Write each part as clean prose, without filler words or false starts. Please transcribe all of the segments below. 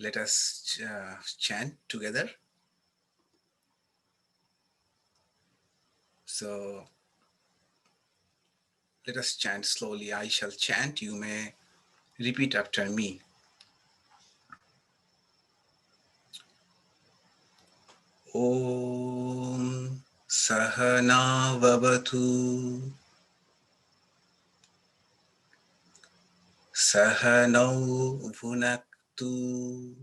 Let us chant together. So let us chant slowly. I shall chant. You may repeat after me. Om Sahana Vavatu Sahanau Bhunaktu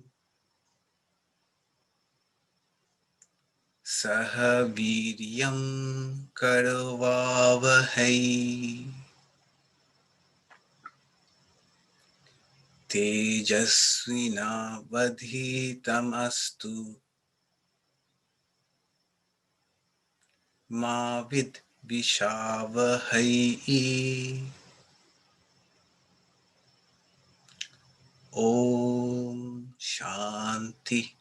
Saha Viryam Karavavahai Tejasvina Vadhitamastu Ma Vidvishavahai. Om Shanti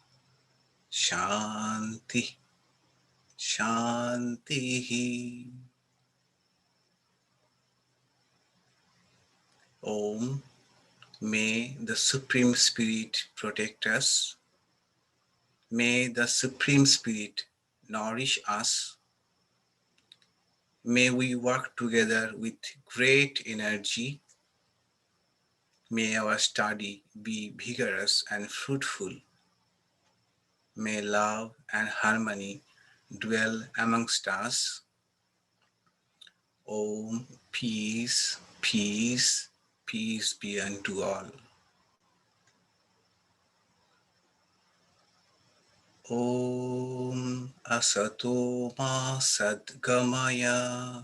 Shanti Shanti. Om. May the Supreme Spirit protect us. May the Supreme Spirit nourish us. May we work together with great energy. May our study be vigorous and fruitful. May love and harmony dwell amongst us. Om, peace, peace, peace be unto all. Om Asato Ma Sadgamaya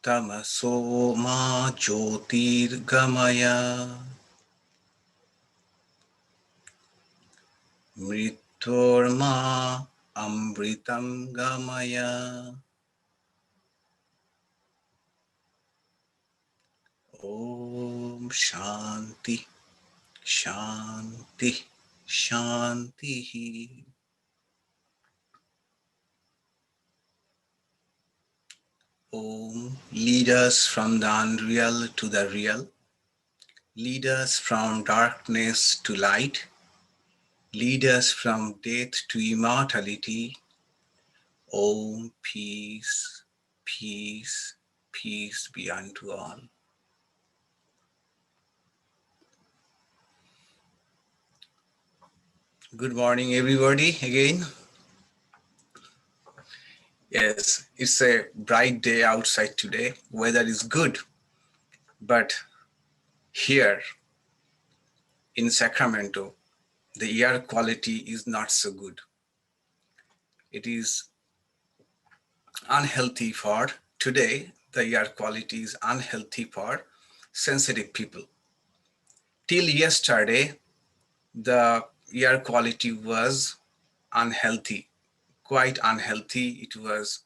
Tamaso Ma Jyotirgamaya Mritorma Amritam Gamaya. Om Shanti Shanti Shanti. Om, lead us from the unreal to the real. Lead us from darkness to light. Lead us from death to immortality. Om, peace, peace, peace be unto all. Good morning, everybody, again. Yes, it's a bright day outside today. Weather is good, but here in Sacramento, the air quality is not so good. It is unhealthy for today. The air quality is unhealthy for sensitive people. Till yesterday, the air quality was unhealthy, quite unhealthy. It was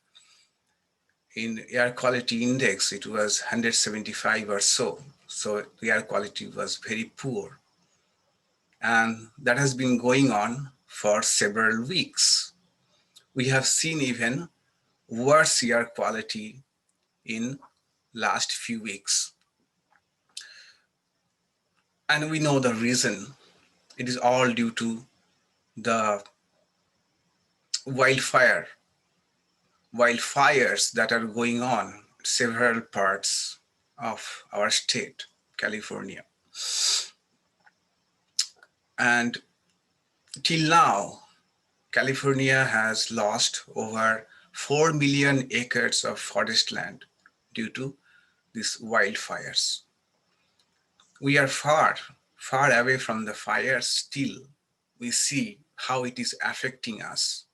in air quality index, it was 175 or so. So the air quality was very poor. And that has been going on for several weeks. We have seen even worse air quality in last few weeks. And we know the reason. It is all due to the wildfires that are going on several parts of our state, California. And till now, California has lost over 4 million acres of forest land due to these wildfires. We are far, far away from the fire. Still, we see how it is affecting us.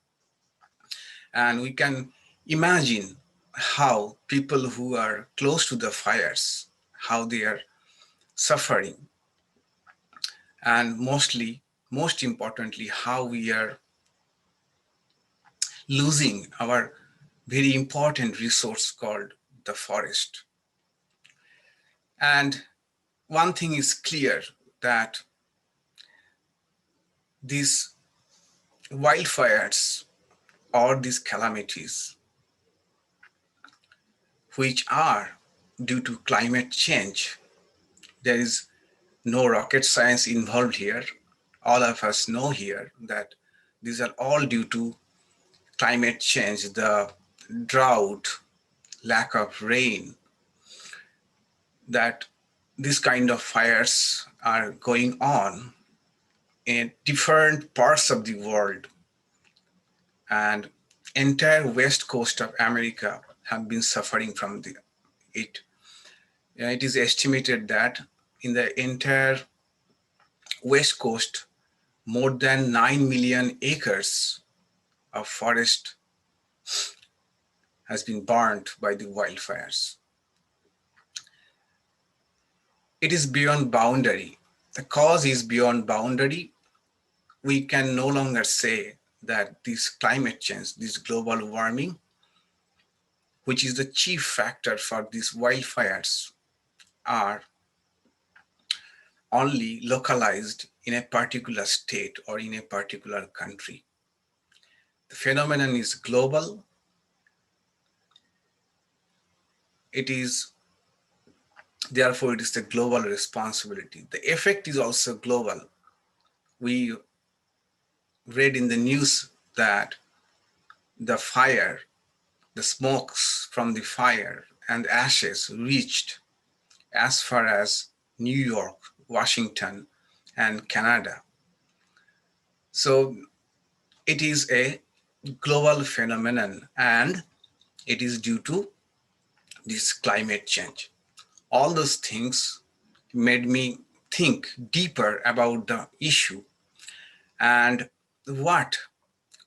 And we can imagine how people who are close to the fires, how they are suffering. And most importantly, how we are losing our very important resource called the forest. And one thing is clear, that these wildfires or these calamities, which are due to climate change, There is no rocket science involved here. All of us know here that these are all due to climate change, the drought, lack of rain, that this kind of fires are going on in different parts of the world, and entire west coast of America have been suffering from it. It is estimated that in the entire west coast, more than 9 million acres of forest has been burned by the wildfires. It is beyond boundary. The cause is beyond boundary. We can no longer say that this climate change, this global warming, which is the chief factor for these wildfires, are only localized in a particular state or in a particular country. The phenomenon is global. Therefore, it is the global responsibility. The effect is also global. We read in the news that the fire, the smokes from the fire and ashes reached as far as New York, Washington, and Canada. So it is a global phenomenon, and it is due to this climate change. All those things made me think deeper about the issue and what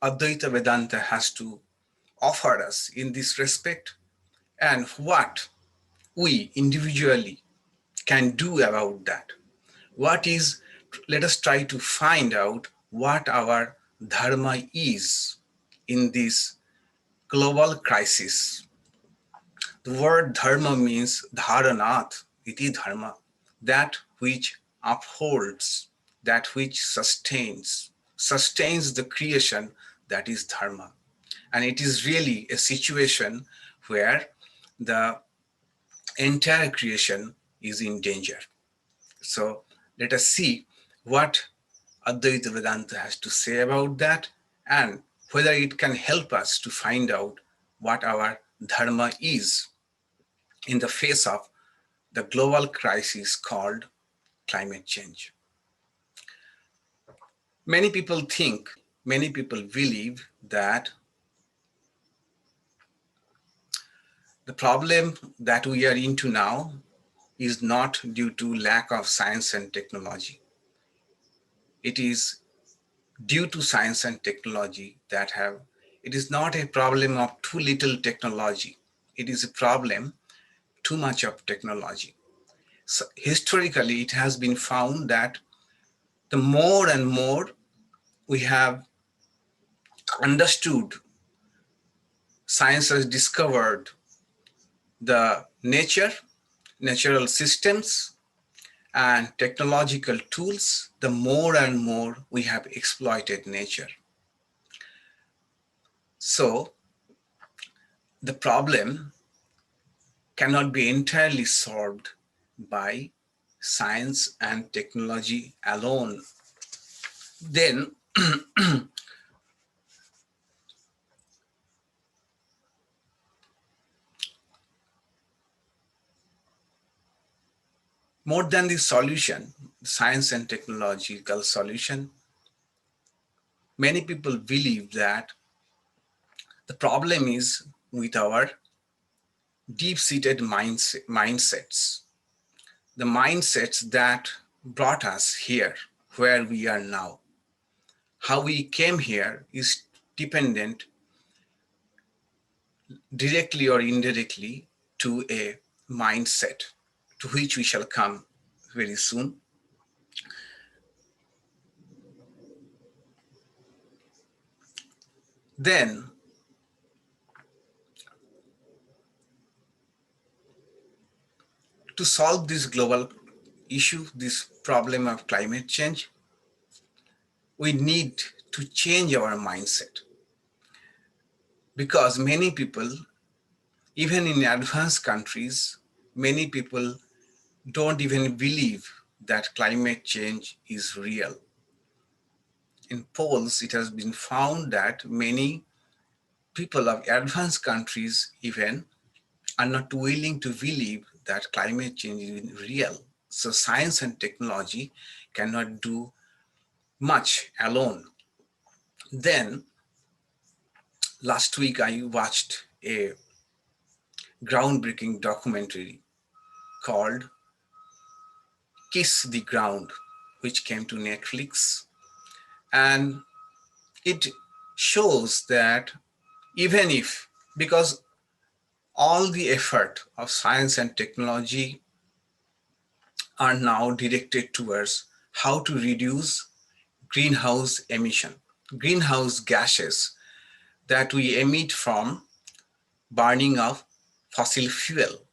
Advaita Vedanta has to offer us in this respect, and what we individually can do about that. Let us try to find out what our dharma is in this global crisis. The word dharma means dharanat, iti dharma, that which upholds, that which sustains the creation, that is dharma. And it is really a situation where the entire creation is in danger. So let us see what Advaita Vedanta has to say about that, and whether it can help us to find out what our dharma is in the face of the global crisis called climate change. Many people believe that the problem that we are into now is not due to lack of science and technology. It is due to science and technology it is not a problem of too little technology. It is a problem too much of technology. So historically, it has been found that the more and more we have understood, science has discovered the natural systems, and technological tools, the more and more we have exploited nature. So the problem cannot be entirely solved by science and technology alone. Then more than the solution, science and technological solution, many people believe that the problem is with our deep-seated mindsets, the mindsets that brought us here, where we are now. How we came here is dependent directly or indirectly to a mindset, to which we shall come very soon. Then, to solve this global issue, this problem of climate change, we need to change our mindset. Because many people, even in advanced countries, many people don't even believe that climate change is real. In polls, it has been found that many people of advanced countries even are not willing to believe that climate change is real. So science and technology cannot do much alone. Then last week I watched a groundbreaking documentary called Kiss the Ground, which came to Netflix. And it shows that even if, because all the effort of science and technology are now directed towards how to reduce greenhouse emission, greenhouse gases that we emit from burning of fossil fuel.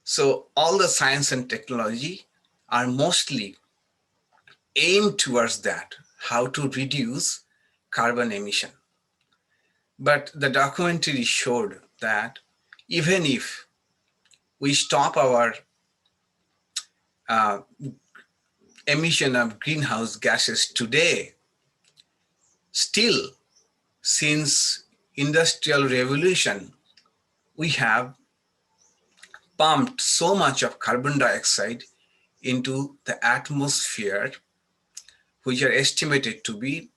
So all the science and technology are mostly aimed towards that, how to reduce carbon emission. But the documentary showed that even if we stop our uh, emission of greenhouse gases today, still since industrial revolution, we have pumped so much of carbon dioxide into the atmosphere, which are estimated to be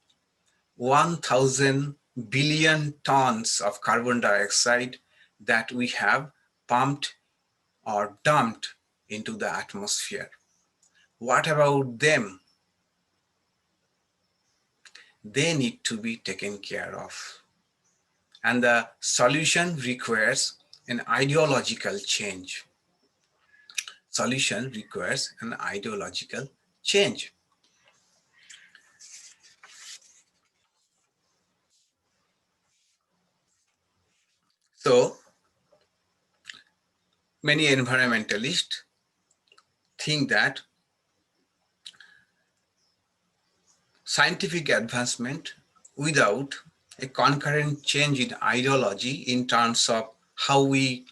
1,000 billion tons of carbon dioxide that we have pumped or dumped into the atmosphere. What about them? They need to be taken care of. And the solution requires an ideological change. Solution requires an ideological change. So many environmentalists think that scientific advancement without a concurrent change in ideology in terms of how we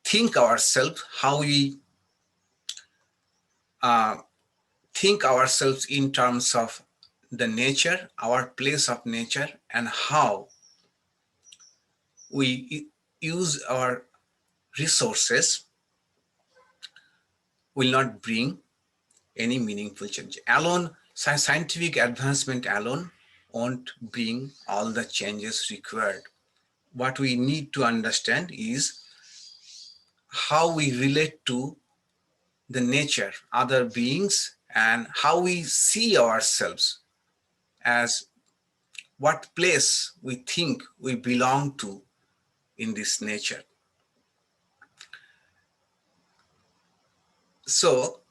think ourselves, how we uh, think ourselves in terms of the nature, our place of nature, and how we use our resources will not bring any meaningful change. Alone, scientific advancement alone won't bring all the changes required. What we need to understand is how we relate to the nature, other beings, and how we see ourselves as what place we think we belong to in this nature. So,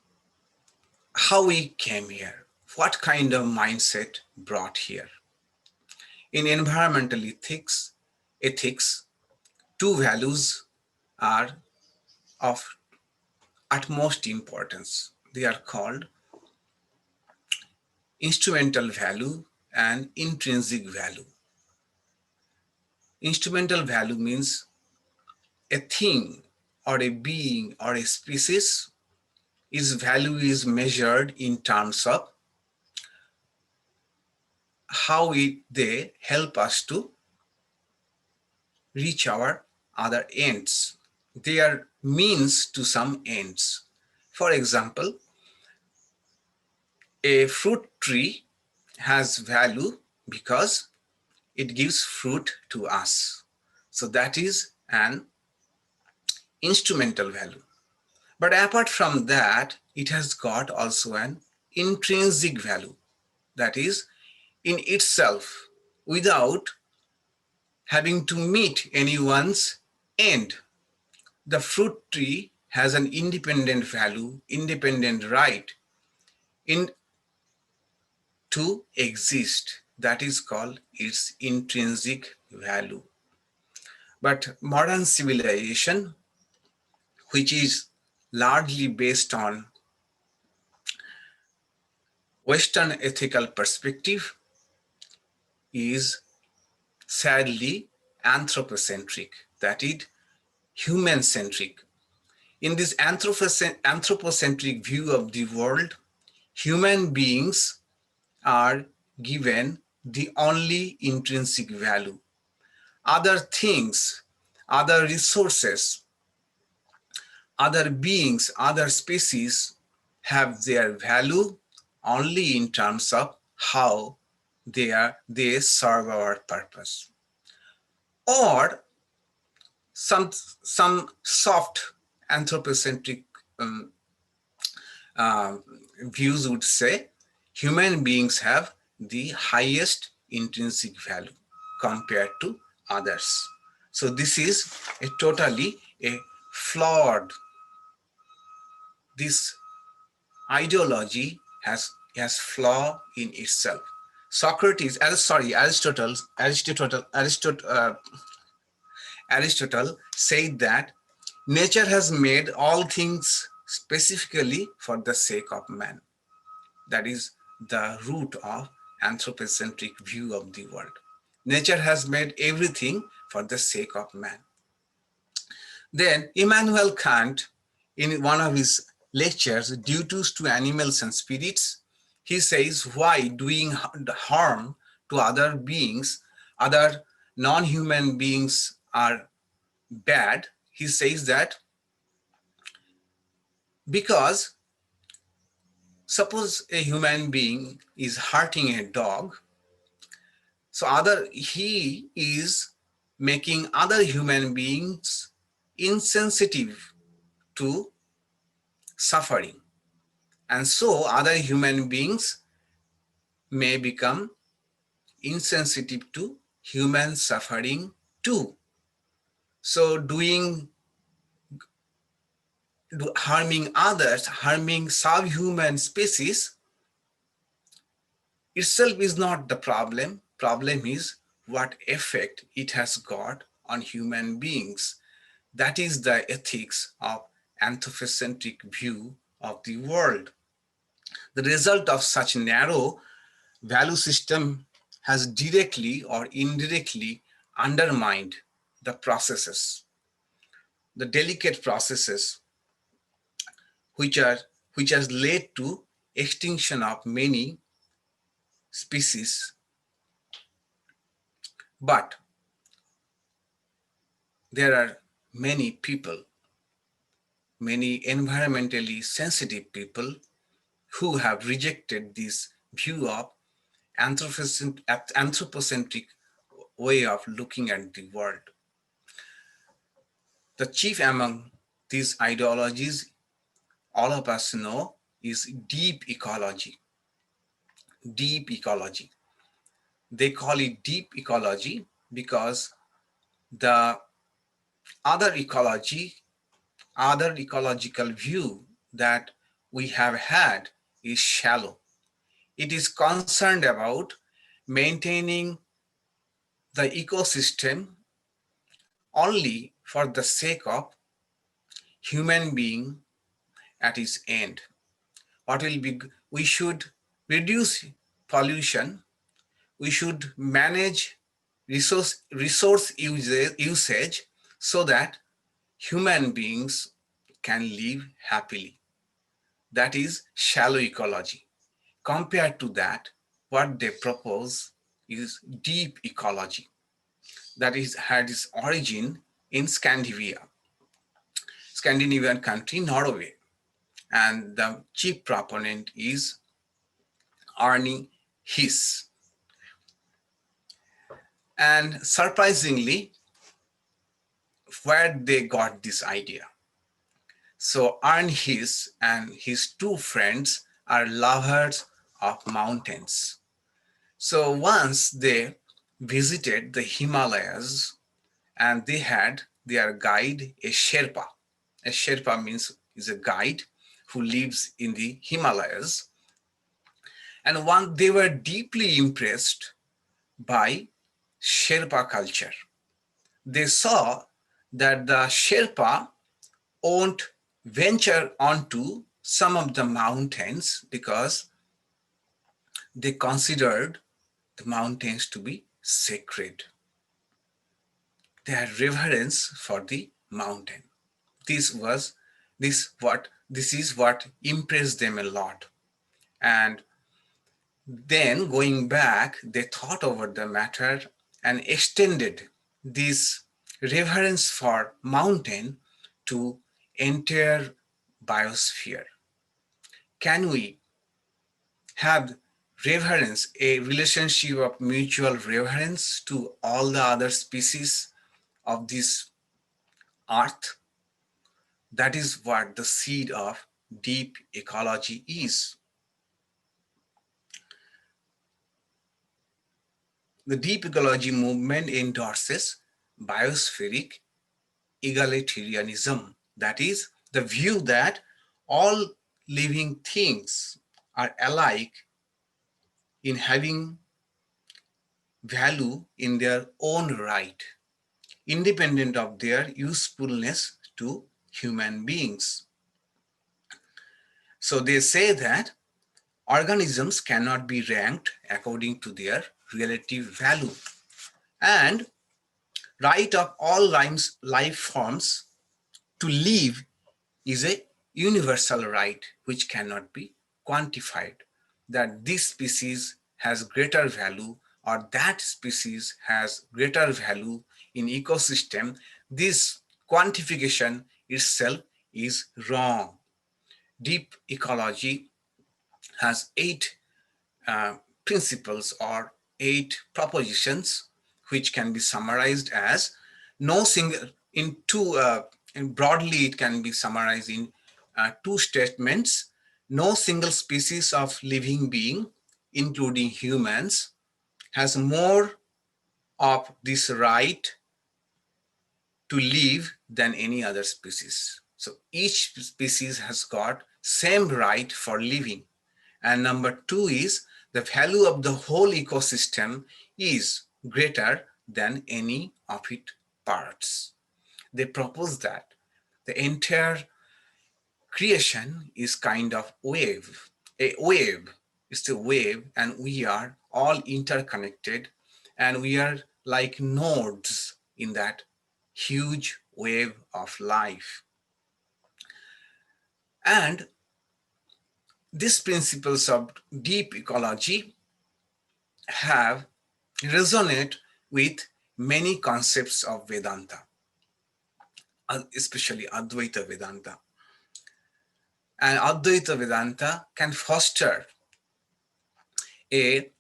how we came here, what kind of mindset brought here? In environmental ethics, two values are of utmost importance. They are called instrumental value and intrinsic value. Instrumental value means a thing or a being or a species, its value is measured in terms of how they help us to reach our other ends. They are means to some ends. For example, a fruit tree has value because it gives fruit to us. So that is an instrumental value. But apart from that, it has got also an intrinsic value. That is, in itself, without having to meet anyone's end. The fruit tree has an independent value, independent right in to exist. That is called its intrinsic value. But modern civilization, which is largely based on Western ethical perspective, is sadly anthropocentric, that is human centric. In this anthropocentric view of the world, human beings are given the only intrinsic value. Other things, other resources, other beings, other species have their value only in terms of how they serve our purpose. Or some soft anthropocentric um, uh, views would say human beings have the highest intrinsic value compared to others. So this is a totally a flawed, this ideology has flaw in itself. Socrates, Aristotle said that nature has made all things specifically for the sake of man. That is the root of anthropocentric view of the world. Nature has made everything for the sake of man. Then Immanuel Kant, in one of his lectures, Duties to Animals and Spirits, he says why doing harm to other beings, other non-human beings are bad. He says that because suppose a human being is hurting a dog, so he is making other human beings insensitive to suffering. And so other human beings may become insensitive to human suffering too. So harming others, harming subhuman species itself is not the problem. Problem is what effect it has got on human beings. That is the ethics of anthropocentric view of the world. The result of such narrow value system has directly or indirectly undermined the processes, the delicate processes which are which has led to extinction of many species. But there are many people, many environmentally sensitive people who have rejected this view of anthropocentric way of looking at the world. The chief among these ideologies, all of us know, is deep ecology. Deep ecology. They call it deep ecology because the other ecology, other ecological view that we have had is shallow. It is concerned about maintaining the ecosystem only for the sake of human being at its end. What will be, we should reduce pollution, we should manage resource usage so that human beings can live happily. That is shallow ecology. Compared to that, what they propose is deep ecology that had its origin in Scandinavian country, Norway. And the chief proponent is Arne Hiss. And surprisingly, where they got this idea. So Arne Hiss and his two friends are lovers of mountains. So once they visited the Himalayas and they had their guide, a Sherpa. A Sherpa means is a guide who lives in the Himalayas. And they were deeply impressed by Sherpa culture. They saw that the Sherpa won't venture onto some of the mountains because they considered the mountains to be sacred. They had reverence for the mountain. This was This is what impressed them a lot. And then going back, they thought over the matter and extended this reverence for mountain to entire biosphere. Can we have reverence, a relationship of mutual reverence to all the other species of this earth? That is what the seed of deep ecology is. The deep ecology movement endorses biospheric egalitarianism, that is, the view that all living things are alike in having value in their own right, independent of their usefulness to human beings. So they say that organisms cannot be ranked according to their relative value, and right of all life forms to live is a universal right which cannot be quantified. That this species has greater value or that species has greater value in ecosystem, this quantification itself is wrong. Deep ecology has eight principles or eight propositions, which can be summarized as no single in two and broadly it can be summarized in two statements. No single species of living being, including humans, has more of this right to live than any other species. So each species has got same right for living. And number two is the value of the whole ecosystem is greater than any of its parts. They propose that the entire creation is kind of wave, a wave. It's a wave, and we are all interconnected, and we are like nodes in that huge wave of life. And these principles of deep ecology have resonate with many concepts of Vedanta, especially Advaita Vedanta. And Advaita Vedanta can foster a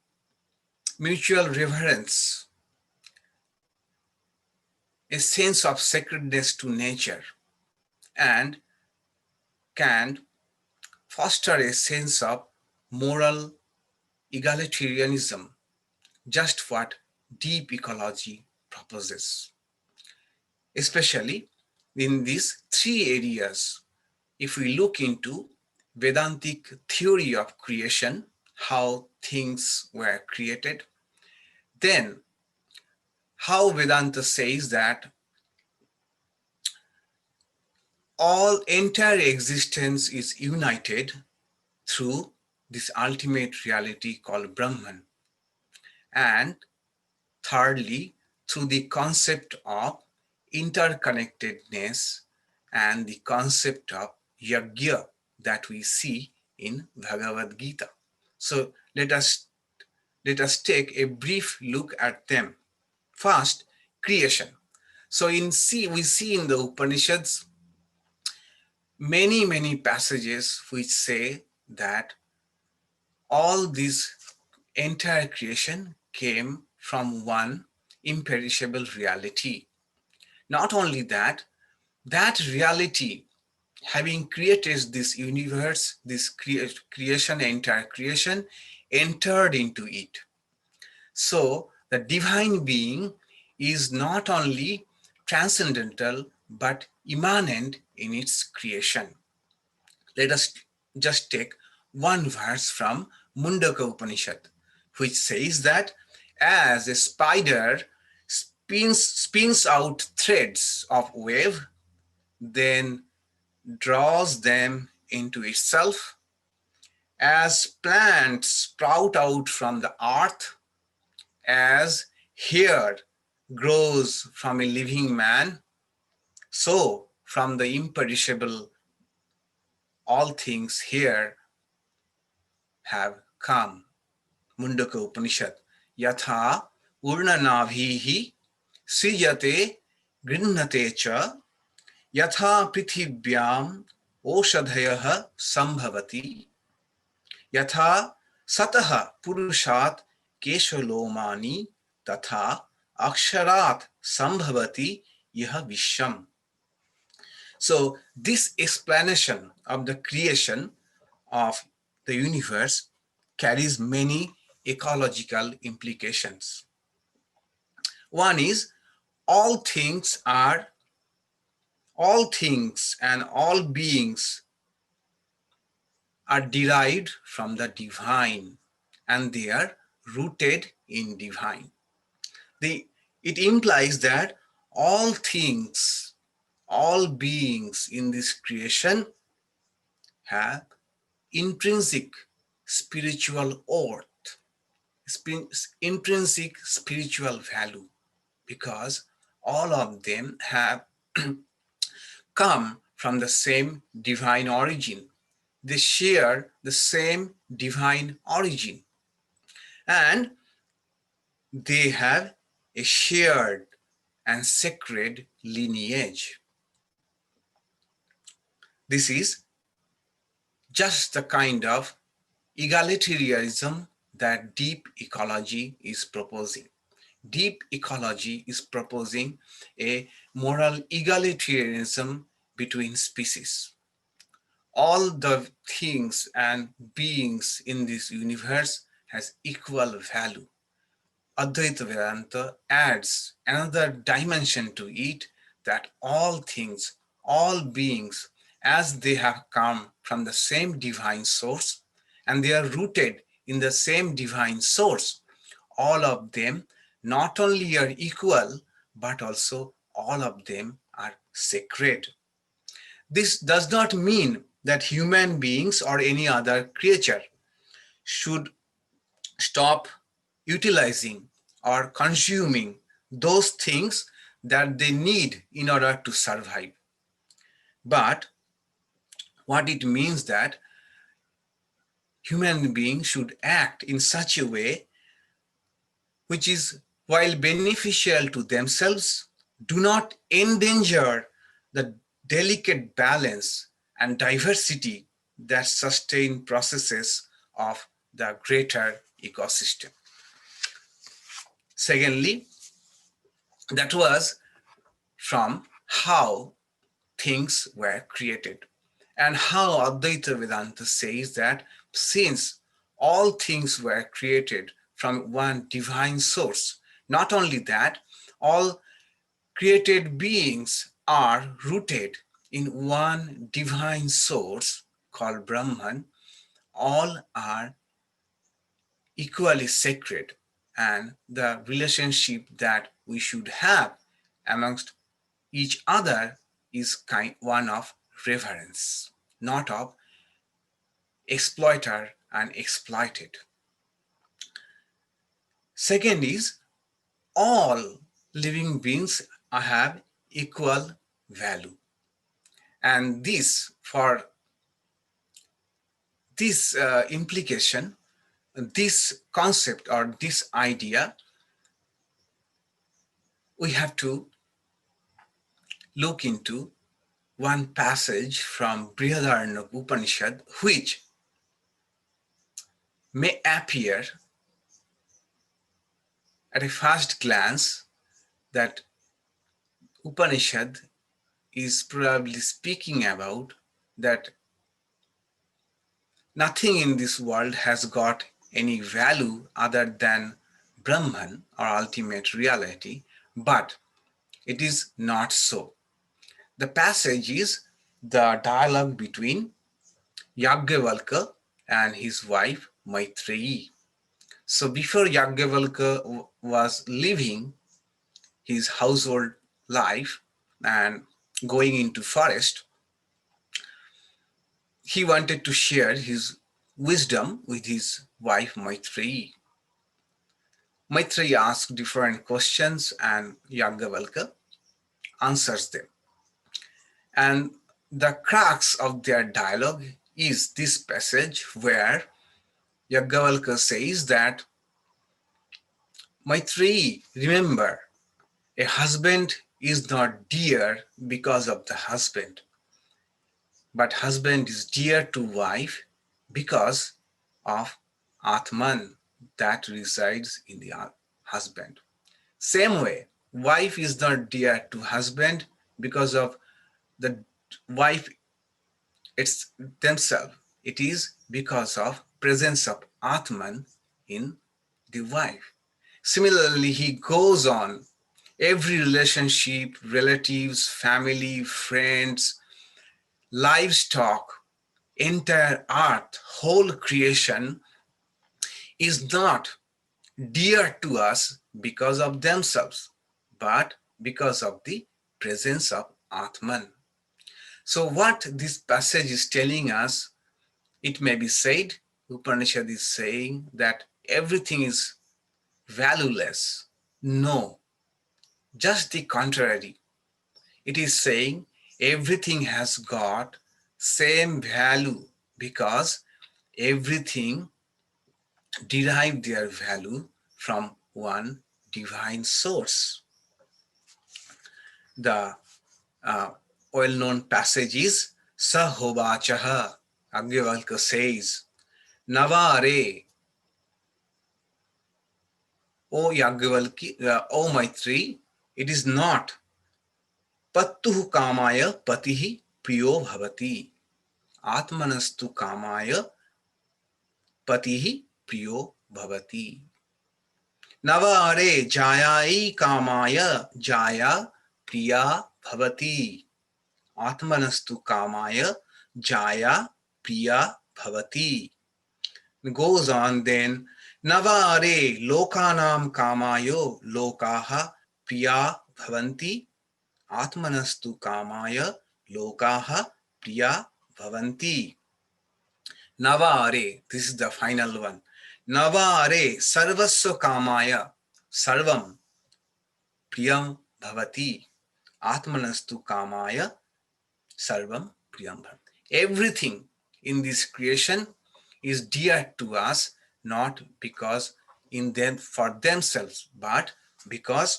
mutual reverence, a sense of sacredness to nature, and can foster a sense of moral egalitarianism, just what deep ecology proposes. Especially in these three areas, if we look into Vedantic theory of creation, how things were created, then how Vedanta says that all entire existence is united through this ultimate reality called Brahman. And thirdly, through the concept of interconnectedness and the concept of yajna that we see in Bhagavad Gita. So let us take a brief look at them. First, creation. So we see in the Upanishads many passages which say that all this entire creation came from one imperishable reality. Not only that, that reality having created this universe, this creation, entire creation, entered into it. So the divine being is not only transcendental but immanent in its creation. Let us just take one verse from Mundaka Upanishad, which says that as a spider spins out threads of web, then draws them into itself, as plants sprout out from the earth, as hair grows from a living man, so from the imperishable all things here have come. Mundaka Upanishad. Yatha urnanabhihi srijate grinnate cha yatha prithibhyam oshadhayah sambhavati yatha satah purushat keshalomani tatha aksharat sambhavati yah visham. So this explanation of the creation of the universe carries many ecological implications. One is all things and all beings are derived from the divine and they are rooted in divine. It implies that all things, all beings in this creation have intrinsic spiritual worth, intrinsic spiritual value, because all of them have come from the same divine origin. They share the same divine origin and they have a shared and sacred lineage. This is just the kind of egalitarianism that deep ecology is proposing. Deep ecology is proposing a moral egalitarianism between species. All the things and beings in this universe has equal value. Advaita Vedanta adds another dimension to it, that all things, all beings, as they have come from the same divine source and they are rooted in the same divine source, all of them not only are equal, but also all of them are sacred. This does not mean that human beings or any other creature should stop utilizing or consuming those things that they need in order to survive. But what it means that human beings should act in such a way which is, while beneficial to themselves, do not endanger the delicate balance and diversity that sustain processes of the greater ecosystem. Secondly, that was from how things were created and how Advaita Vedanta says that since all things were created from one divine source, not only that, all created beings are rooted in one divine source called Brahman, all are equally sacred, and the relationship that we should have amongst each other is one of reverence, not of exploiter and exploited. Second is all living beings have equal value. And this, for this implication, this concept or this idea, we have to look into one passage from Brihadaranyaka Upanishad, which may appear at a first glance that Upanishad is probably speaking about that nothing in this world has got any value other than Brahman or ultimate reality, but it is not so. The passage is the dialogue between Yajnavalkya and his wife Maitreyi. So before Yajnavalkya was living his household life and going into forest, he wanted to share his wisdom with his wife Maitreyi. Maitreyi asks different questions and Yajnavalkya answers them. And the crux of their dialogue is this passage where Yajnavalkya says that, Maitreyi, remember, a husband is not dear because of the husband, but husband is dear to wife because of Atman that resides in the husband. Same way, wife is not dear to husband because of the wife it's themselves. It is because of presence of Atman in the wife. Similarly, he goes on every relationship, relatives, family, friends, livestock, entire earth, whole creation is not dear to us because of themselves, but because of the presence of Atman. So, what this passage is telling us, it may be said, Upanishad is saying that everything is valueless. No, just the contrary. It is saying everything has got same value because everything derive their value from one divine source. The uh, well-known passage is Sahovachaha. Yajnavalkya says, Navare, O Yajnavalkya, O Maitri, it is not Pattuh Kamaya Patihi Priyo Bhavati. Atmanastu Kamaya Patihi Priyo Bhavati. Navare Jayai Kamaya Jaya Priya Bhavati. Atmanastu Kamaya Jaya Priya Bhavati. Goes on then, Navare Lokanam Kamayo Lokaha Priya Bhavanti. Atmanastu Kamaya Lokaha Priya Bhavanti. Navare, this is the final one. Navare Sarvasva Kamaya Sarvam Priyam Bhavati. Atmanastu Kamaya Sarvam Priyam Bhavati. Everything in this creation is dear to us, not because in them for themselves, but because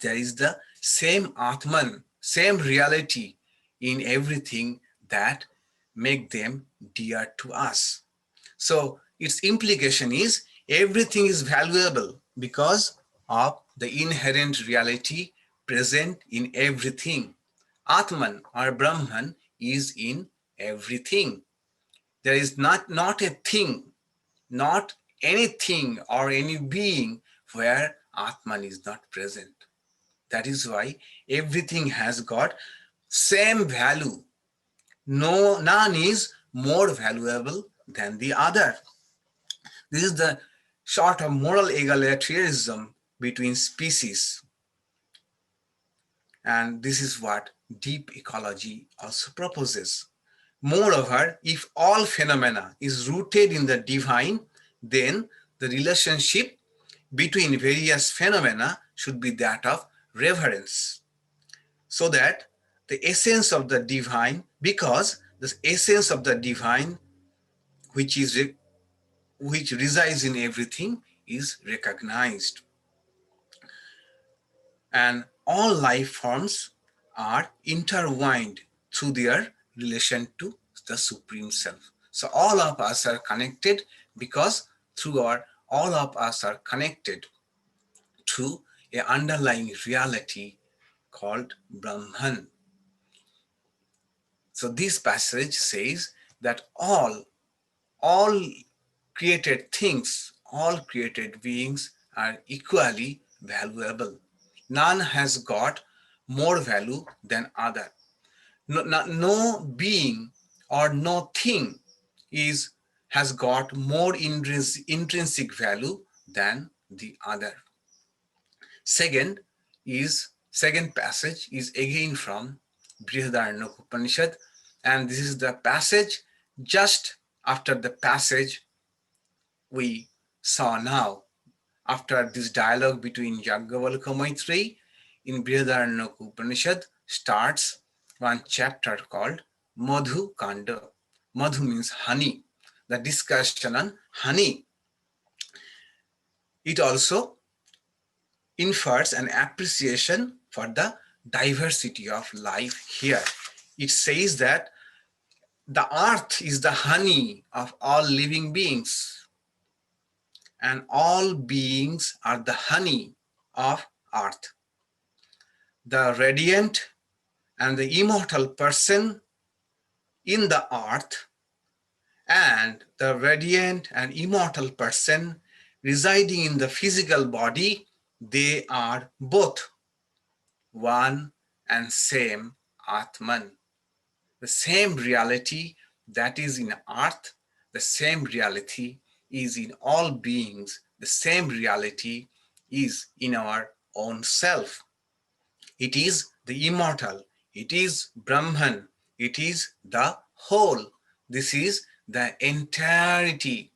there is the same Atman, same reality in everything that make them dear to us. So its implication is everything is valuable because of the inherent reality present in everything. Atman or Brahman is in everything. There is not a thing, not anything or any being where Atman is not present. That is why everything has got same value. No, none is more valuable than the other. This is the sort of moral egalitarianism between species. And this is what deep ecology also proposes. Moreover, if all phenomena is rooted in the divine, then the relationship between various phenomena should be that of reverence. So that the essence of the divine, because the essence of the divine, which is which resides in everything, is recognized. And all life forms are intertwined through their relation to the Supreme Self. So all of us are connected because through our all of us are connected to an underlying reality called Brahman. So this passage says that all created things, all created beings are equally valuable. None has got more value than other. No being or no thing is has got more intrinsic value than the other. Second passage is again from Upanishad, and this is the passage just after the passage we saw now. After this dialogue between Yajnavalkya Maitreyi in Upanishad starts one chapter called Madhu Kanda. Madhu means honey, the discussion on honey. It also infers an appreciation for the diversity of life here. It says that the earth is the honey of all living beings, and all beings are the honey of earth. The radiant and the immortal person in the earth and the radiant and immortal person residing in the physical body, they are both one and same Atman. The same reality that is in earth, the same reality is in all beings, the same reality is in our own self. It is the immortal, it is Brahman, it is the whole. This is the entirety.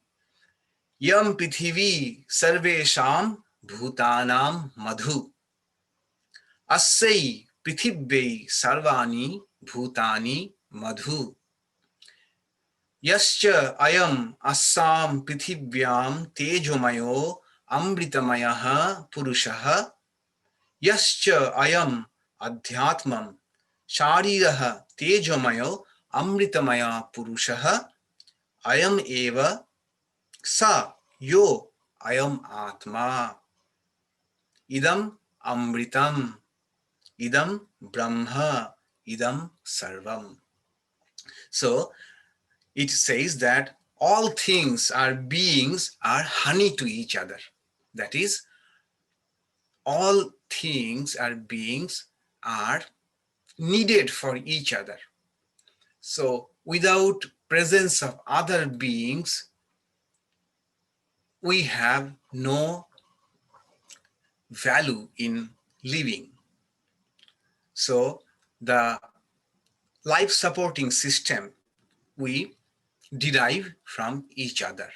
Yam Pithivi Sarvesham Bhutanam Madhu. Assai Pithibhai Sarvani Bhutani Madhu. Yascha Ayam Assam Pithibhyam Tejomayo Amritamayaha Purushaha. Yascha Ayam Adhyatmam Shariraha Tejomayo Amritamaya Purushaha. Ayam Eva Sa Yo Ayam Atma. Idam Amritam. Idam Brahma. Idam Sarvam. So it says that all things are beings are honey to each other. That is, all things are beings are needed for each other. So without presence of other beings, we have no value in living. So the life supporting system we derive from each other,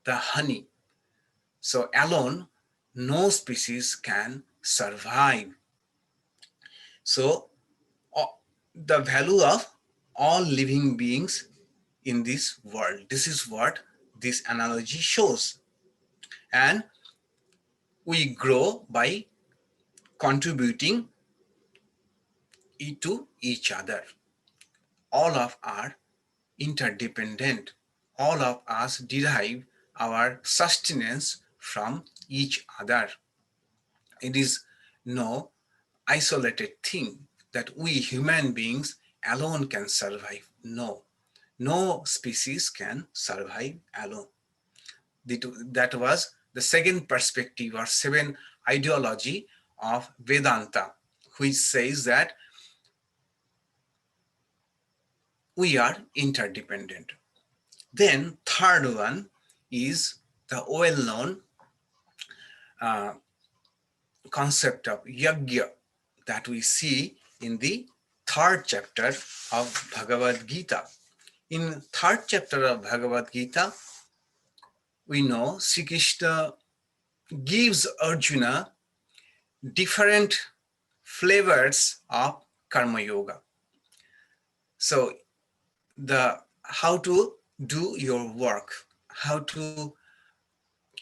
the honey. So alone, no species can survive. So the value of all living beings in this world, this is what this analogy shows. And we grow by contributing to each other. All of are interdependent. All of us derive our sustenance from each other. It is no isolated thing that we human beings alone can survive. No, no species can survive alone. That was the second perspective or seven ideology of Vedanta, which says that we are interdependent. Then third one is the well-known concept of yajna that we see in the third chapter of Bhagavad Gita. In third chapter of Bhagavad Gita, we know Sri Krishna gives Arjuna different flavors of karma yoga. So the how to do your work, how to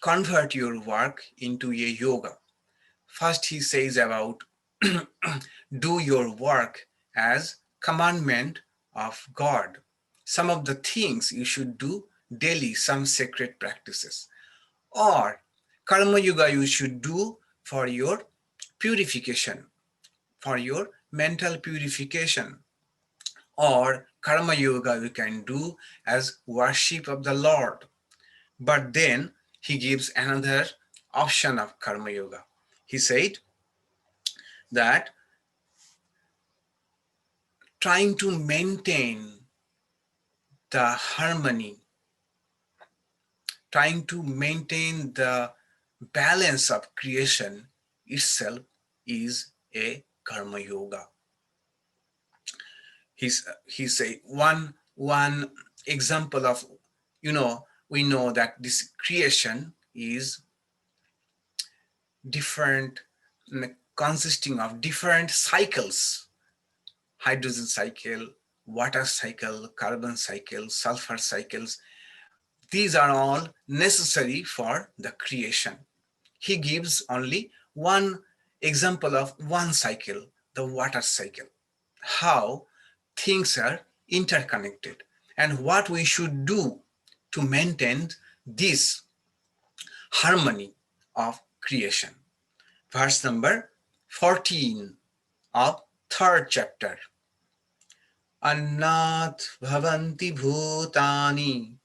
convert your work into a yoga. First he says about do your work as commandment of God. Some of the things you should do daily, some sacred practices. Or karma yoga you should do for your purification, for your mental purification. Or karma yoga you can do as worship of the Lord. But then he gives another option of karma yoga. He said that trying to maintain the harmony, trying to maintain the balance of creation itself is a karma yoga. He say one example of, we know that this creation is different, consisting of different cycles. hydrogen cycle, water cycle, carbon cycle, sulfur cycles. These are all necessary for the creation. He gives only one example of one cycle, the water cycle, how things are interconnected and what we should do to maintain this harmony of creation. Verse number 14 of third chapter. Annat bhavanti bhutani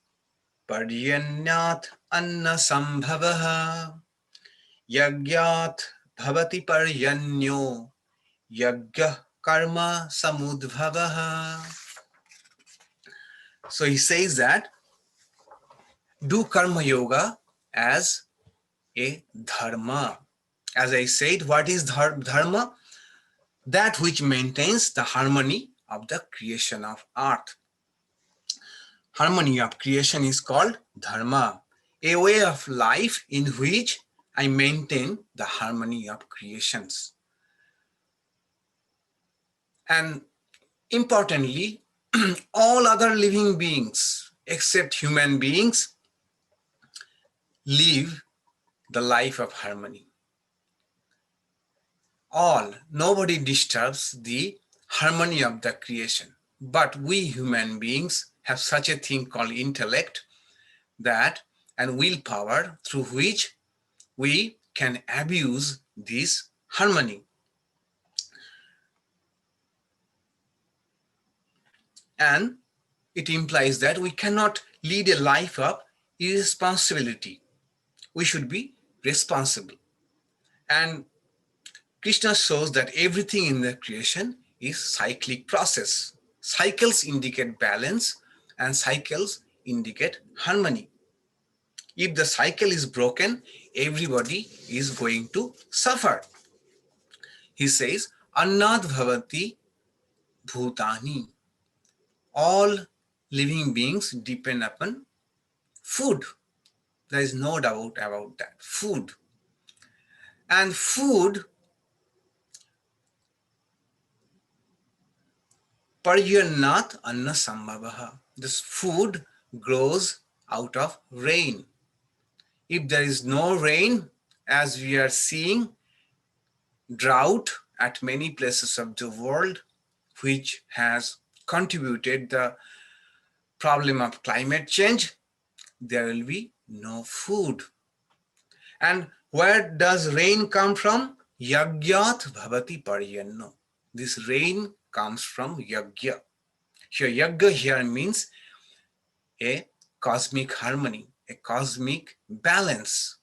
paryanyat anna sambhavaha yagyat bhavati paryanyo yagya karma samudbhavaha. So he says that do karma yoga as a dharma. As I said, what is dharma? That which maintains the harmony of the creation of earth. Harmony of creation is called dharma, a way of life in which I maintain the harmony of creations. And importantly, all other living beings except human beings live the life of harmony. Nobody disturbs the harmony of the creation. But we human beings have such a thing called intellect and willpower through which we can abuse this harmony. And it implies that we cannot lead a life of irresponsibility. We should be responsible. And Krishna shows that everything in the creation is cyclic process. Cycles indicate balance and cycles indicate harmony. If the cycle is broken, everybody is going to suffer. He says, Annad bhavati bhutani. All living beings depend upon food. There is no doubt about that. Food. And food, paryannat anna sambhavaha. This food grows out of rain. If there is no rain, as we are seeing, drought at many places of the world, which has contributed the problem of climate change, there will be no food. And where does rain come from? Yagyat bhavati paryanno. This rain comes from yagya. Here, yagya here means a cosmic harmony, a cosmic balance.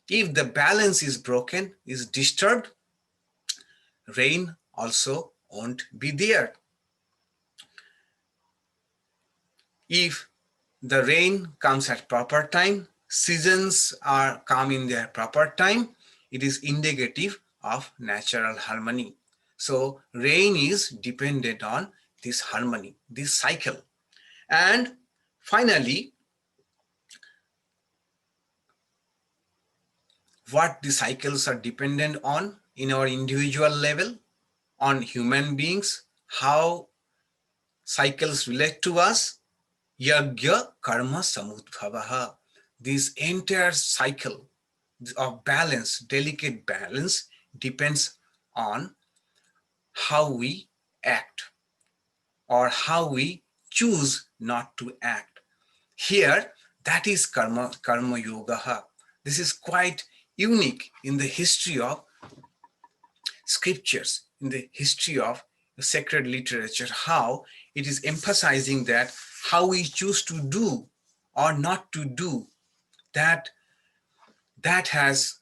If the balance is broken, is disturbed, rain also won't be there. If the rain comes at proper time, seasons come in their proper time, it is indicative of natural harmony. So rain is dependent on this harmony, this cycle. And finally, what the cycles are dependent on in our individual level, on human beings, how cycles relate to us. Yagya karma samudbhavaha. This entire cycle of balance, delicate balance, depends on how we act or how we choose not to act. Here, that is karma yoga. This is quite unique in the history of scriptures, in the history of sacred literature, how it is emphasizing that how we choose to do or not to do, that has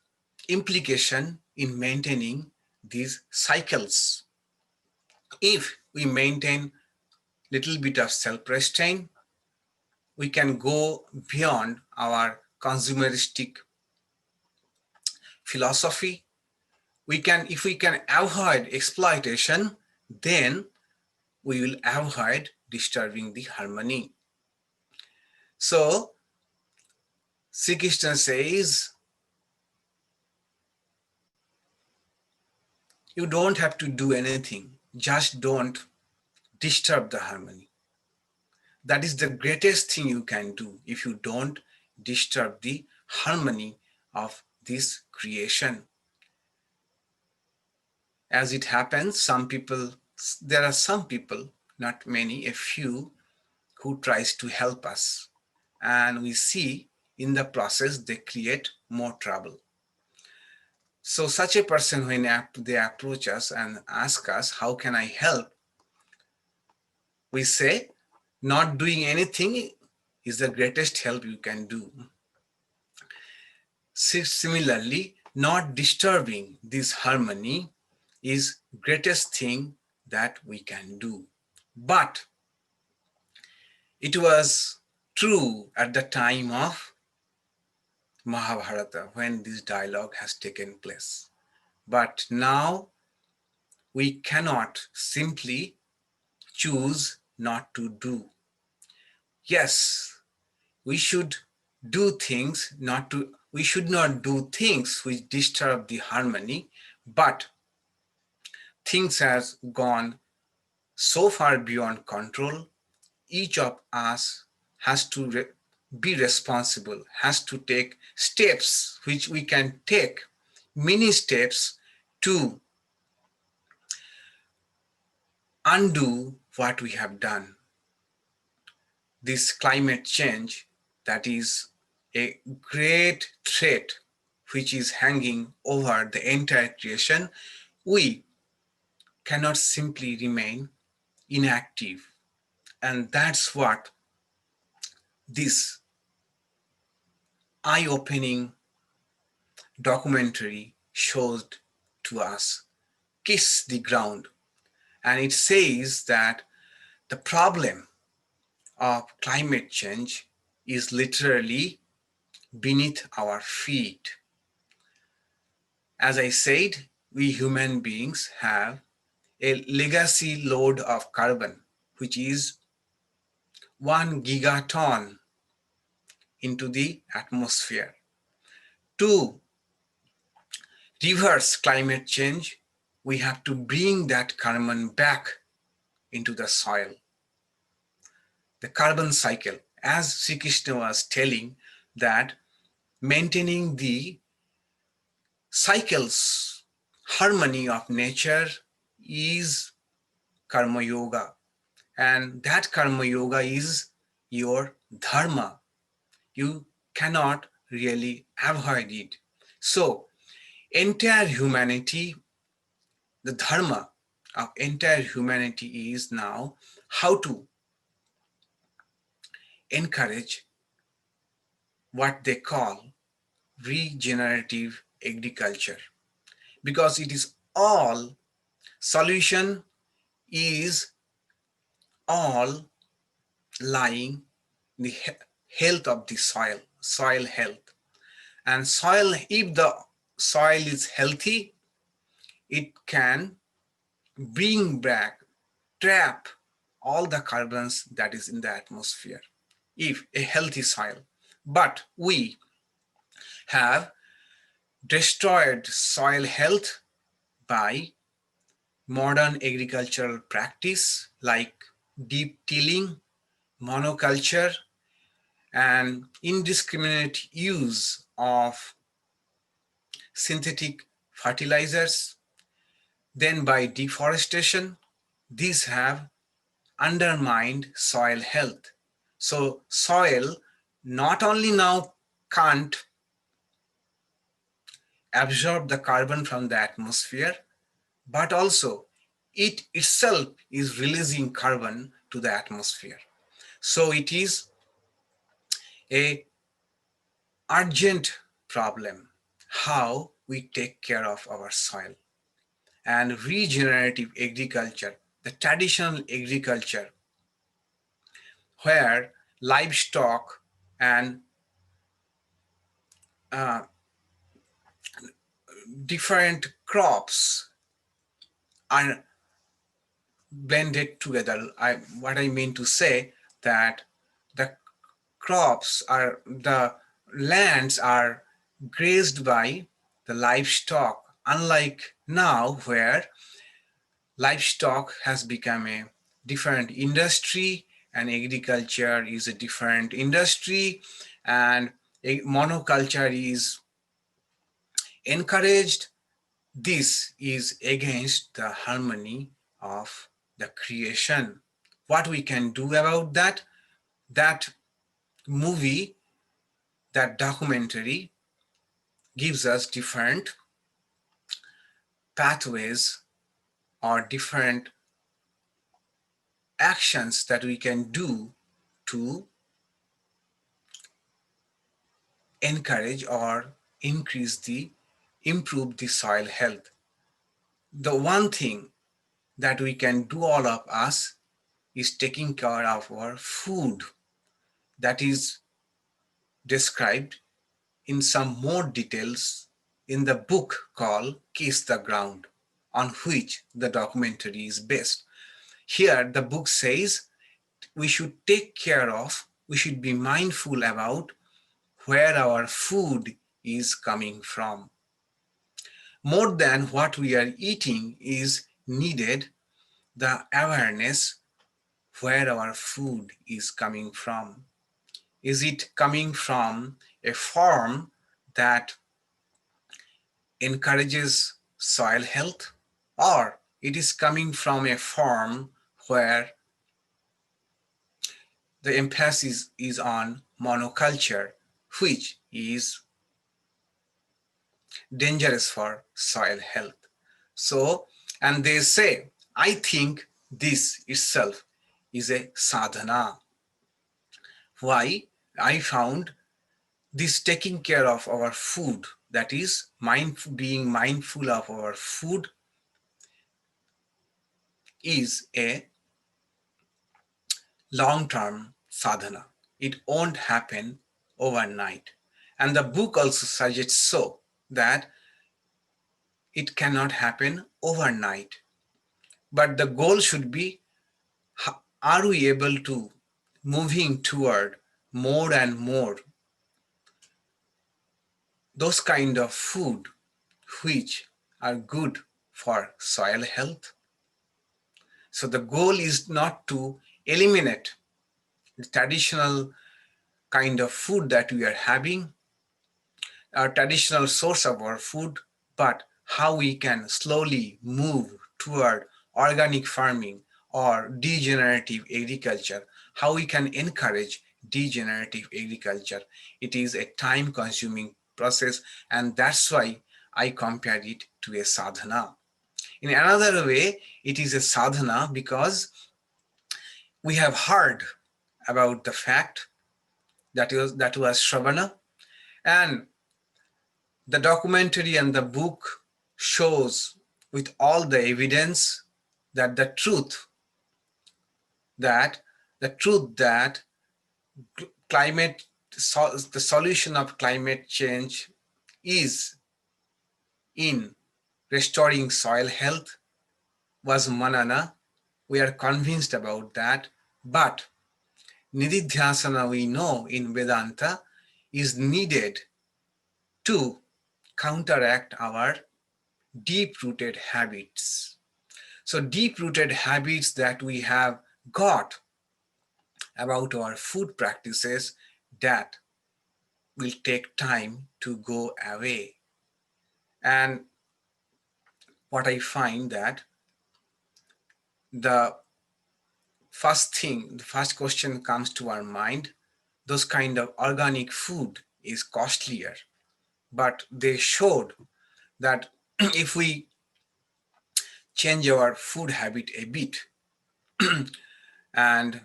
implication in maintaining these cycles. If we maintain little bit of self-restraint, we can go beyond our consumeristic philosophy. If we can avoid exploitation, then we will avoid disturbing the harmony. So Sri Krishna says, you don't have to do anything, just don't disturb the harmony. That is the greatest thing you can do if you don't disturb the harmony of this creation. As it happens, there are some people, not many, a few, who tries to help us. And we see in the process they create more trouble. So such a person, when they approach us and ask us, how can I help? We say, not doing anything is the greatest help you can do. Similarly, not disturbing this harmony is greatest thing that we can do. But it was true at the time of Mahabharata when this dialogue has taken place. But now we cannot simply choose not to do. Yes, we should we should not do things which disturb the harmony, but things has gone so far beyond control. Each of us has to be responsible, has to take steps which we can take, many steps to undo what we have done. This climate change, that is a great threat which is hanging over the entire creation, we cannot simply remain inactive. And that's what this eye-opening documentary showed to us. Kiss the Ground. And it says that the problem of climate change is literally beneath our feet. As I said, we human beings have a legacy load of carbon, which is 1 gigaton into the atmosphere. To reverse climate change, we have to bring that carbon back into the soil. The carbon cycle, as Sri Krishna was telling, that maintaining the cycles, harmony of nature is karma yoga. And that karma yoga is your dharma. You cannot really avoid it. So, entire humanity, the dharma of entire humanity is now how to encourage what they call regenerative agriculture, because it is all solution is all lying in the health of the soil health. And soil, if the soil is healthy, it can bring back, trap all the carbons that is in the atmosphere, if a healthy soil. But we have destroyed soil health by modern agricultural practice like deep tilling, monoculture, and indiscriminate use of synthetic fertilizers. Then by deforestation, these have undermined soil health. So soil not only now can't absorb the carbon from the atmosphere, but also it itself is releasing carbon to the atmosphere. So it is a urgent problem how we take care of our soil. And regenerative agriculture, the traditional agriculture, where livestock and uh, different crops are blended together. What I mean to say, that the the lands are grazed by the livestock, unlike now where livestock has become a different industry, and agriculture is a different industry, and a monoculture is encouraged. This is against the harmony of the creation. What we can do about that? That movie, that documentary gives us different pathways or different actions that we can do to encourage or improve the soil health. The one thing that we can do, all of us, is taking care of our food. That is described in some more details in the book called Kiss the Ground, on which the documentary is based. Here the book says we should we should be mindful about where our food is coming from. More than what we are eating is needed, the awareness where our food is coming from. Is it coming from a farm that encourages soil health, or it is coming from a farm where the emphasis is on monoculture, which is dangerous for soil health? So, and they say, I think this itself is a sadhana. Why? I found this taking care of our food, that is being mindful of our food, is a long-term sadhana. It won't happen overnight. And the book also suggests so, that it cannot happen overnight. But the goal should be, are we able to moving toward more and more those kind of food which are good for soil health? So the goal is not to eliminate the traditional kind of food that we are having, our traditional source of our food, but how we can slowly move toward organic farming or degenerative agriculture, how we can encourage degenerative agriculture. It is a time consuming process, and that's why I compare it to a sadhana. In another way, it is a sadhana because we have heard about the fact that was Shravana, and the documentary and the book shows with all the evidence that that the truth that climate the solution of climate change is in restoring soil health was manana. We are convinced about that, but nididhyasana, we know in Vedanta, is needed to counteract our deep-rooted habits. So deep-rooted habits that we have got about our food practices, that will take time to go away. And what I find that the first question comes to our mind, those kind of organic food is costlier. But they showed that if we change our food habit a bit and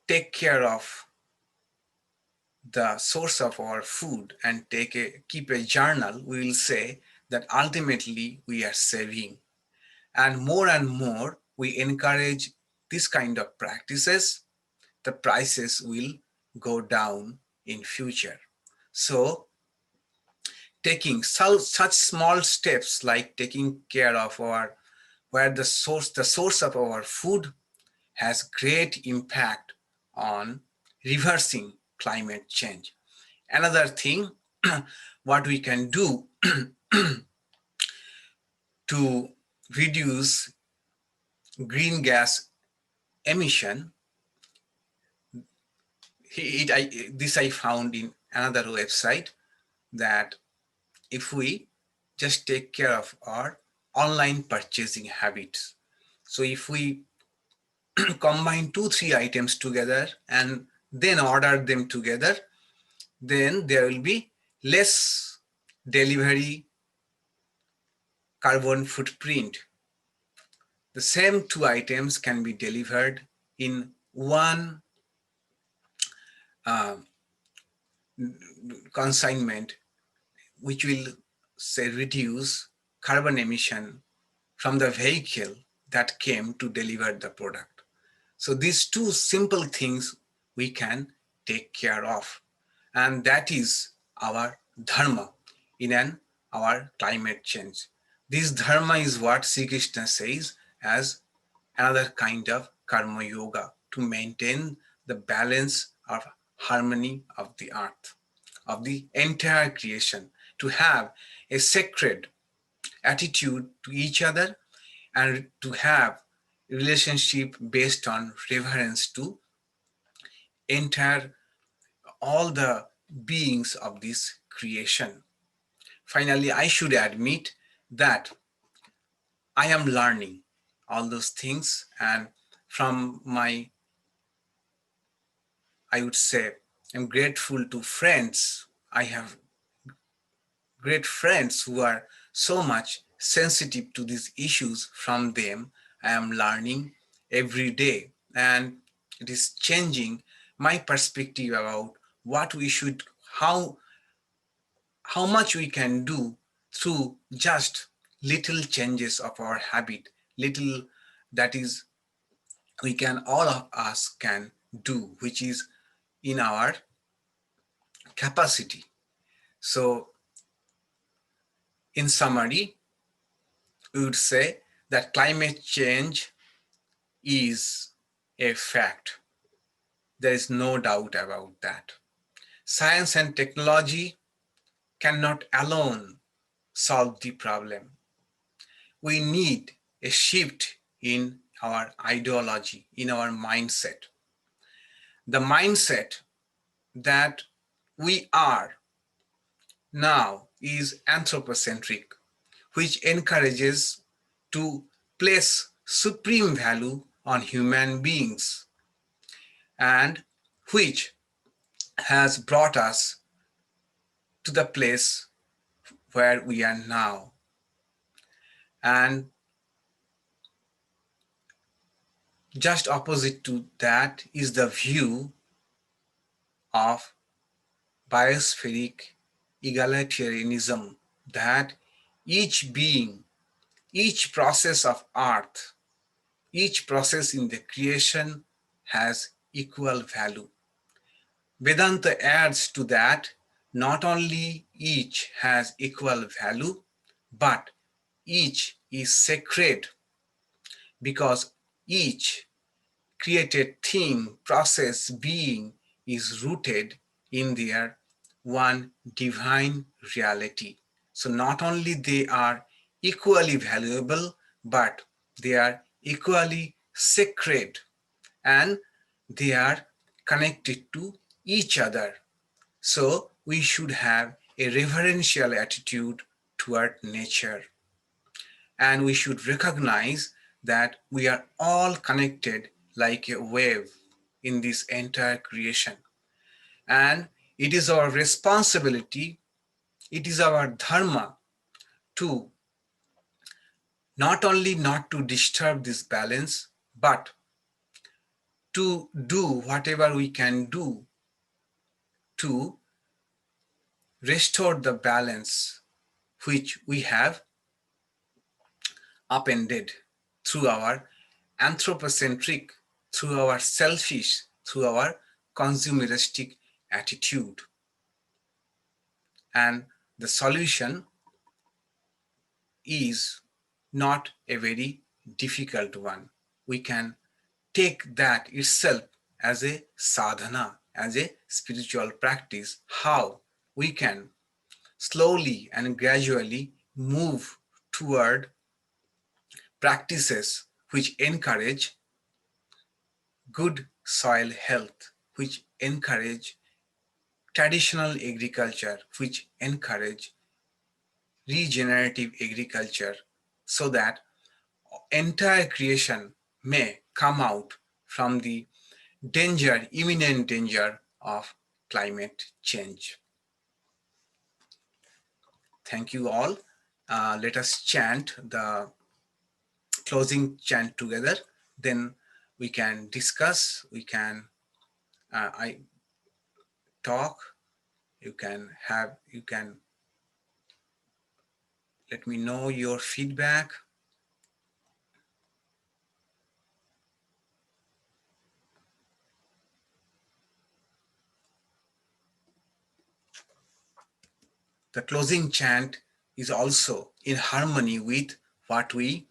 take care of the source of our food and keep a journal, we will say that ultimately we are saving. And more we encourage this kind of practices, the prices will go down in future. So taking such small steps like taking care of the source of our food has great impact on reversing climate change. Another thing, what we can do to reduce green gas emission, this I found in another website, that if we just take care of our online purchasing habits, so if we combine 2 3 items together and then order them together, then there will be less delivery carbon footprint. The same 2 items can be delivered in one uh, consignment, which will say reduce carbon emission from the vehicle that came to deliver the product. So these two simple things we can take care of, and that is our dharma in our climate change. This dharma is what Sri Krishna says as another kind of karma yoga to maintain the balance of harmony of the earth, of the entire creation, to have a sacred attitude to each other and to have relationship based on reverence to entire all the beings of this creation. Finally, I should admit that I am learning all those things, and from my, I would say, I'm grateful to friends. I have great friends who are so much sensitive to these issues. From them I am learning every day, and it is changing my perspective about what we should, how how much we can do through just little changes of our habit, little, that is, we can, all of us can do, which is in our capacity. So in summary, we would say that climate change is a fact. There is no doubt about that. Science and technology cannot alone solve the problem. We need a shift in our ideology, in our mindset. The mindset that we are now is anthropocentric, which encourages to place supreme value on human beings, and which has brought us to the place where we are now. And just opposite to that is the view of biospheric egalitarianism, that each being, each process of earth, each process in the creation has equal value. Vedanta adds to that, not only each has equal value, but each is sacred, because each created thing, process, being is rooted in their one divine reality. So not only they are equally valuable, but they are equally sacred, and they are connected to each other. So we should have a reverential attitude toward nature, and we should recognize that we are all connected like a wave in this entire creation. And it is our responsibility, it is our dharma to not only not to disturb this balance, but to do whatever we can do to restore the balance which we have upended through our anthropocentric, through our selfish, through our consumeristic attitude. And the solution is not a very difficult one. We can take that itself as a sadhana, as a spiritual practice, how we can slowly and gradually move toward practices which encourage good soil health, which encourage traditional agriculture, which encourage regenerative agriculture, so that entire creation may come out from the danger, imminent danger of climate change. Thank you all. Let us chant the closing chant together. Then we can discuss, we can I talk, you can let me know your feedback. The closing chant is also in harmony with what we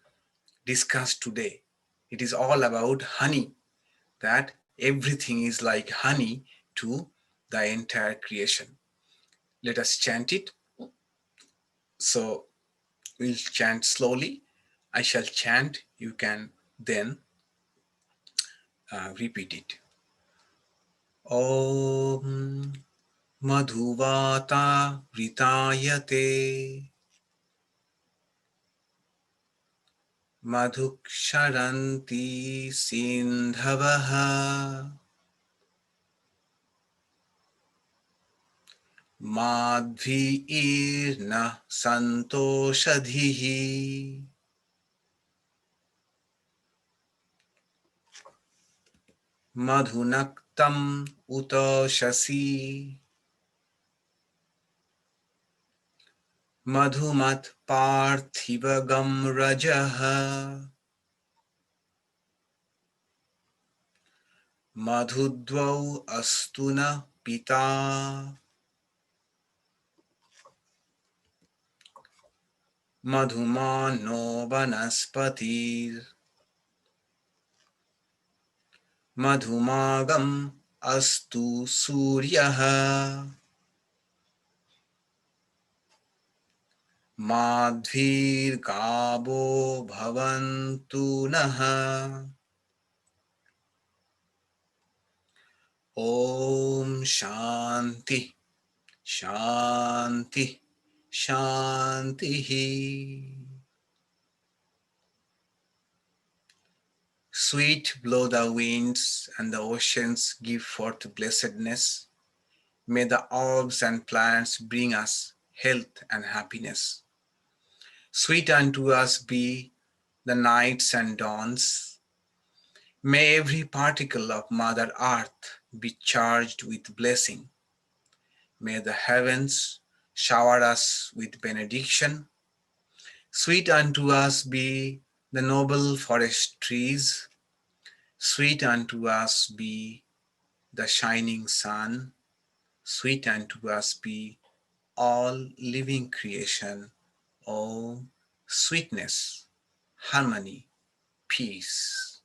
discussed today. It is all about honey, that everything is like honey to the entire creation. Let us chant it. So we'll chant slowly. I shall chant. You can then repeat it. Om Madhuvata Vritayate Madhuksharanti Sindhavaha Madhvirna Santoshadhihi Madhunaktam Utoshasi Madhumat Parthivagam Rajaha Madhudvau Astuna Pita Madhumano Vanaspatir Madhumagam Astu Suryaha Madhvir Gabo Bhavantu Naha Om Shanti Shanti Shanti. Sweet blow the winds and the oceans give forth blessedness. May the orbs and planets bring us health and happiness. Sweet unto us be the nights and dawns. May every particle of Mother Earth be charged with blessing. May the heavens shower us with benediction. Sweet unto us be the noble forest trees. Sweet unto us be the shining sun. Sweet unto us be all living creation. Oh, sweetness, harmony, peace.